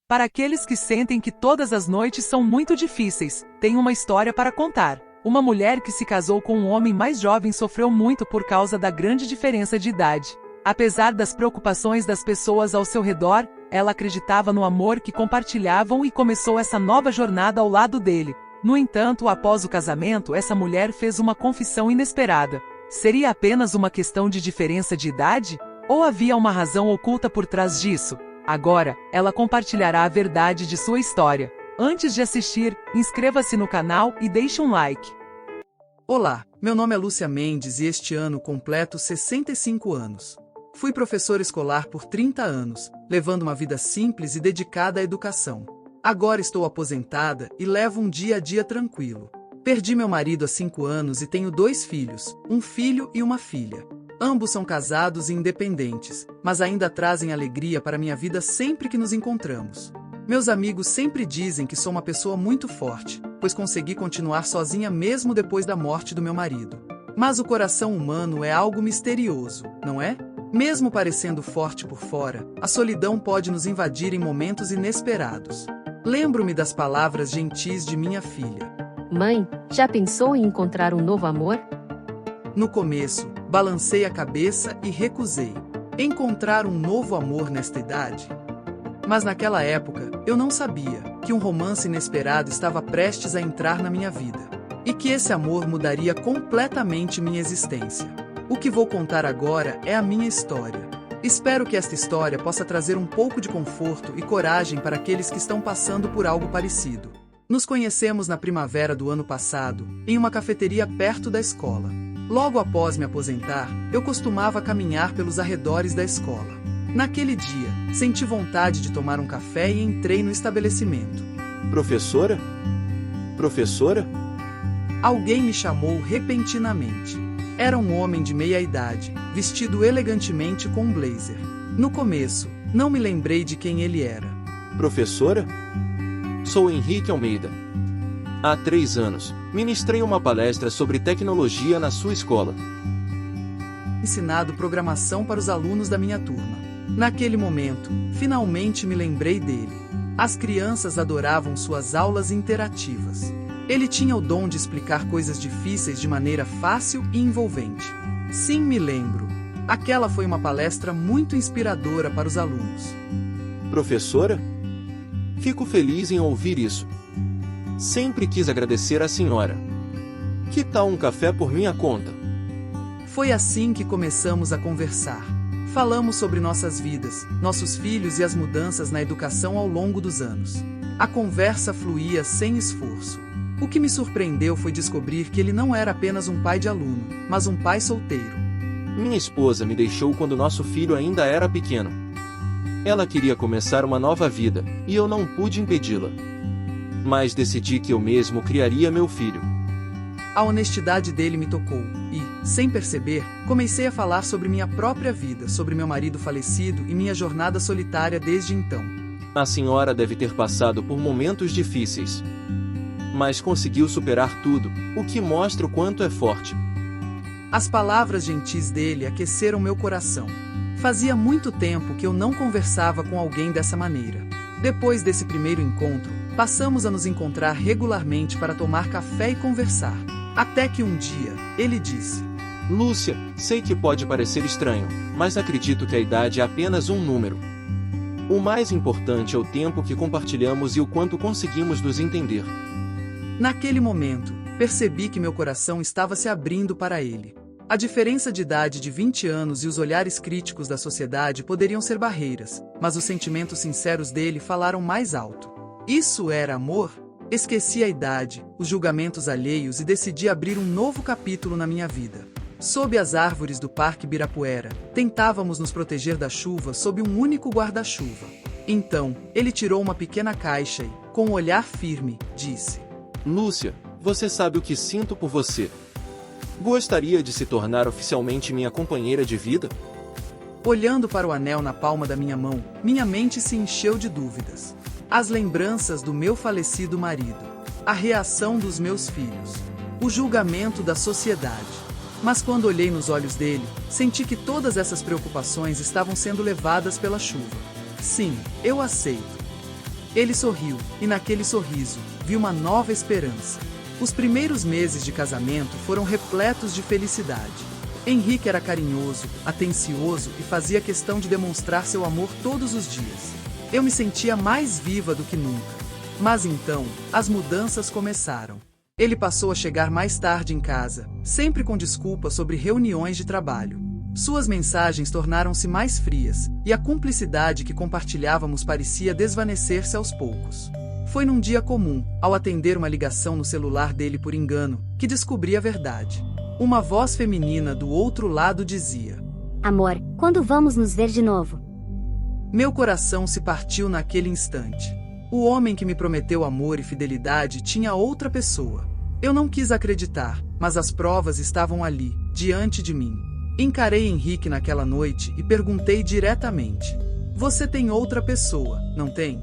Para aqueles que sentem que todas as noites são muito difíceis, tem uma história para contar. Uma mulher que se casou com um homem mais jovem sofreu muito por causa da grande diferença de idade. Apesar das preocupações das pessoas ao seu redor, ela acreditava no amor que compartilhavam e começou essa nova jornada ao lado dele. No entanto, após o casamento, essa mulher fez uma confissão inesperada. Seria apenas uma questão de diferença de idade? Ou havia uma razão oculta por trás disso? Agora, ela compartilhará a verdade de sua história. Antes de assistir, inscreva-se no canal e deixe um like. Olá, meu nome é Lúcia Mendes e este ano completo 65 anos. Fui professora escolar por 30 anos, levando uma vida simples e dedicada à educação. Agora estou aposentada e levo um dia a dia tranquilo. Perdi meu marido há 5 anos e tenho 2 filhos, um filho e uma filha. Ambos são casados e independentes, mas ainda trazem alegria para minha vida sempre que nos encontramos. Meus amigos sempre dizem que sou uma pessoa muito forte, pois consegui continuar sozinha mesmo depois da morte do meu marido. Mas o coração humano é algo misterioso, não é? Mesmo parecendo forte por fora, a solidão pode nos invadir em momentos inesperados. Lembro-me das palavras gentis de minha filha. Mãe, já pensou em encontrar um novo amor? No começo, balancei a cabeça e recusei. Encontrar um novo amor nesta idade? Mas naquela época, eu não sabia que um romance inesperado estava prestes a entrar na minha vida. E que esse amor mudaria completamente minha existência. O que vou contar agora é a minha história. Espero que esta história possa trazer um pouco de conforto e coragem para aqueles que estão passando por algo parecido. Nos conhecemos na primavera do ano passado, em uma cafeteria perto da escola. Logo após me aposentar, eu costumava caminhar pelos arredores da escola. Naquele dia, senti vontade de tomar um café e entrei no estabelecimento. Professora? Professora? Alguém me chamou repentinamente. Era um homem de meia idade, vestido elegantemente com um blazer. No começo, não me lembrei de quem ele era. Professora? Sou Henrique Almeida. Há 3 anos, ministrei uma palestra sobre tecnologia na sua escola. Ensinado programação para os alunos da minha turma. Naquele momento, finalmente me lembrei dele. As crianças adoravam suas aulas interativas. Ele tinha o dom de explicar coisas difíceis de maneira fácil e envolvente. Sim, me lembro. Aquela foi uma palestra muito inspiradora para os alunos. Professora? Fico feliz em ouvir isso. Sempre quis agradecer à senhora. Que tal um café por minha conta? Foi assim que começamos a conversar. Falamos sobre nossas vidas, nossos filhos e as mudanças na educação ao longo dos anos. A conversa fluía sem esforço. O que me surpreendeu foi descobrir que ele não era apenas um pai de aluno, mas um pai solteiro. Minha esposa me deixou quando nosso filho ainda era pequeno. Ela queria começar uma nova vida, e eu não pude impedi-la. Mas decidi que eu mesmo criaria meu filho. A honestidade dele me tocou, e, sem perceber, comecei a falar sobre minha própria vida, sobre meu marido falecido e minha jornada solitária desde então. A senhora deve ter passado por momentos difíceis. Mas conseguiu superar tudo, o que mostra o quanto é forte. As palavras gentis dele aqueceram meu coração. Fazia muito tempo que eu não conversava com alguém dessa maneira. Depois desse primeiro encontro, passamos a nos encontrar regularmente para tomar café e conversar. Até que um dia, ele disse: Lúcia, sei que pode parecer estranho, mas acredito que a idade é apenas um número. O mais importante é o tempo que compartilhamos e o quanto conseguimos nos entender. Naquele momento, percebi que meu coração estava se abrindo para ele. A diferença de idade de 20 anos e os olhares críticos da sociedade poderiam ser barreiras, mas os sentimentos sinceros dele falaram mais alto. Isso era amor? Esqueci a idade, os julgamentos alheios e decidi abrir um novo capítulo na minha vida. Sob as árvores do Parque Ibirapuera, tentávamos nos proteger da chuva sob um único guarda-chuva. Então, ele tirou uma pequena caixa e, com um olhar firme, disse: Lúcia, você sabe o que sinto por você. Gostaria de se tornar oficialmente minha companheira de vida? Olhando para o anel na palma da minha mão, minha mente se encheu de dúvidas. As lembranças do meu falecido marido, a reação dos meus filhos, o julgamento da sociedade. Mas quando olhei nos olhos dele, senti que todas essas preocupações estavam sendo levadas pela chuva. Sim, eu aceito. Ele sorriu, e naquele sorriso, vi uma nova esperança. Os primeiros meses de casamento foram repletos de felicidade. Henrique era carinhoso, atencioso e fazia questão de demonstrar seu amor todos os dias. Eu me sentia mais viva do que nunca. Mas então, as mudanças começaram. Ele passou a chegar mais tarde em casa, sempre com desculpas sobre reuniões de trabalho. Suas mensagens tornaram-se mais frias, e a cumplicidade que compartilhávamos parecia desvanecer-se aos poucos. Foi num dia comum, ao atender uma ligação no celular dele por engano, que descobri a verdade. Uma voz feminina do outro lado dizia: Amor, quando vamos nos ver de novo? Meu coração se partiu naquele instante. O homem que me prometeu amor e fidelidade tinha outra pessoa. Eu não quis acreditar, mas as provas estavam ali, diante de mim. Encarei Henrique naquela noite e perguntei diretamente: Você tem outra pessoa, não tem?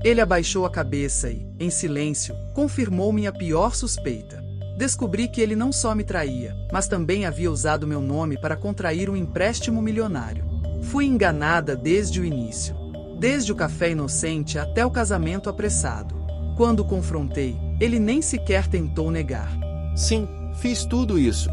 Ele abaixou a cabeça e, em silêncio, confirmou minha pior suspeita. Descobri que ele não só me traía, mas também havia usado meu nome para contrair um empréstimo milionário. Fui enganada desde o início. Desde o café inocente até o casamento apressado. Quando o confrontei, ele nem sequer tentou negar. Sim, fiz tudo isso.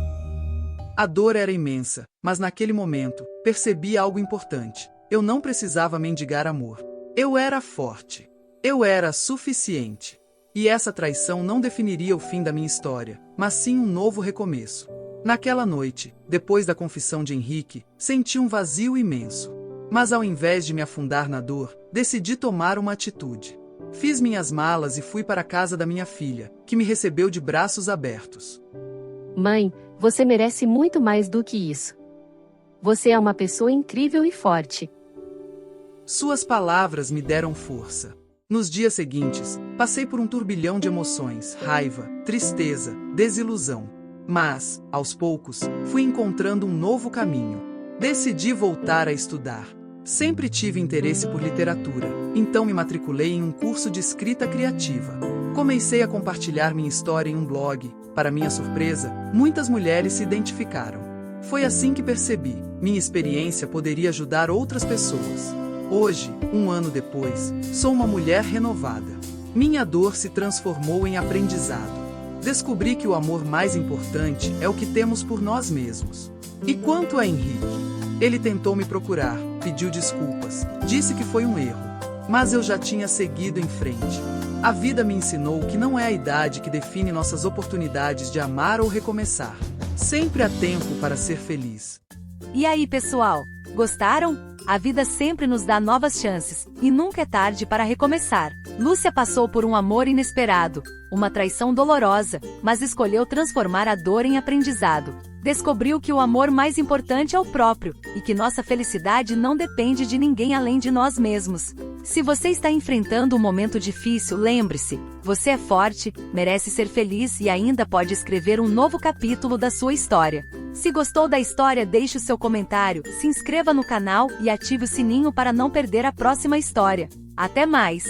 A dor era imensa, mas naquele momento, percebi algo importante. Eu não precisava mendigar amor. Eu era forte. Eu era suficiente. E essa traição não definiria o fim da minha história, mas sim um novo recomeço. Naquela noite, depois da confissão de Henrique, senti um vazio imenso. Mas ao invés de me afundar na dor, decidi tomar uma atitude. Fiz minhas malas e fui para a casa da minha filha, que me recebeu de braços abertos. Mãe, você merece muito mais do que isso. Você é uma pessoa incrível e forte. Suas palavras me deram força. Nos dias seguintes, passei por um turbilhão de emoções, raiva, tristeza, desilusão. Mas, aos poucos, fui encontrando um novo caminho. Decidi voltar a estudar. Sempre tive interesse por literatura, então me matriculei em um curso de escrita criativa. Comecei a compartilhar minha história em um blog. Para minha surpresa, muitas mulheres se identificaram. Foi assim que percebi, minha experiência poderia ajudar outras pessoas. Hoje, um ano depois, sou uma mulher renovada. Minha dor se transformou em aprendizado. Descobri que o amor mais importante é o que temos por nós mesmos. E quanto a Henrique? Ele tentou me procurar, pediu desculpas, disse que foi um erro. Mas eu já tinha seguido em frente. A vida me ensinou que não é a idade que define nossas oportunidades de amar ou recomeçar. Sempre há tempo para ser feliz. E aí, pessoal? Gostaram? A vida sempre nos dá novas chances, e nunca é tarde para recomeçar. Lúcia passou por um amor inesperado, uma traição dolorosa, mas escolheu transformar a dor em aprendizado. Descobriu que o amor mais importante é o próprio, e que nossa felicidade não depende de ninguém além de nós mesmos. Se você está enfrentando um momento difícil, lembre-se, você é forte, merece ser feliz e ainda pode escrever um novo capítulo da sua história. Se gostou da história, deixe o seu comentário, se inscreva no canal e ative o sininho para não perder a próxima história. Até mais!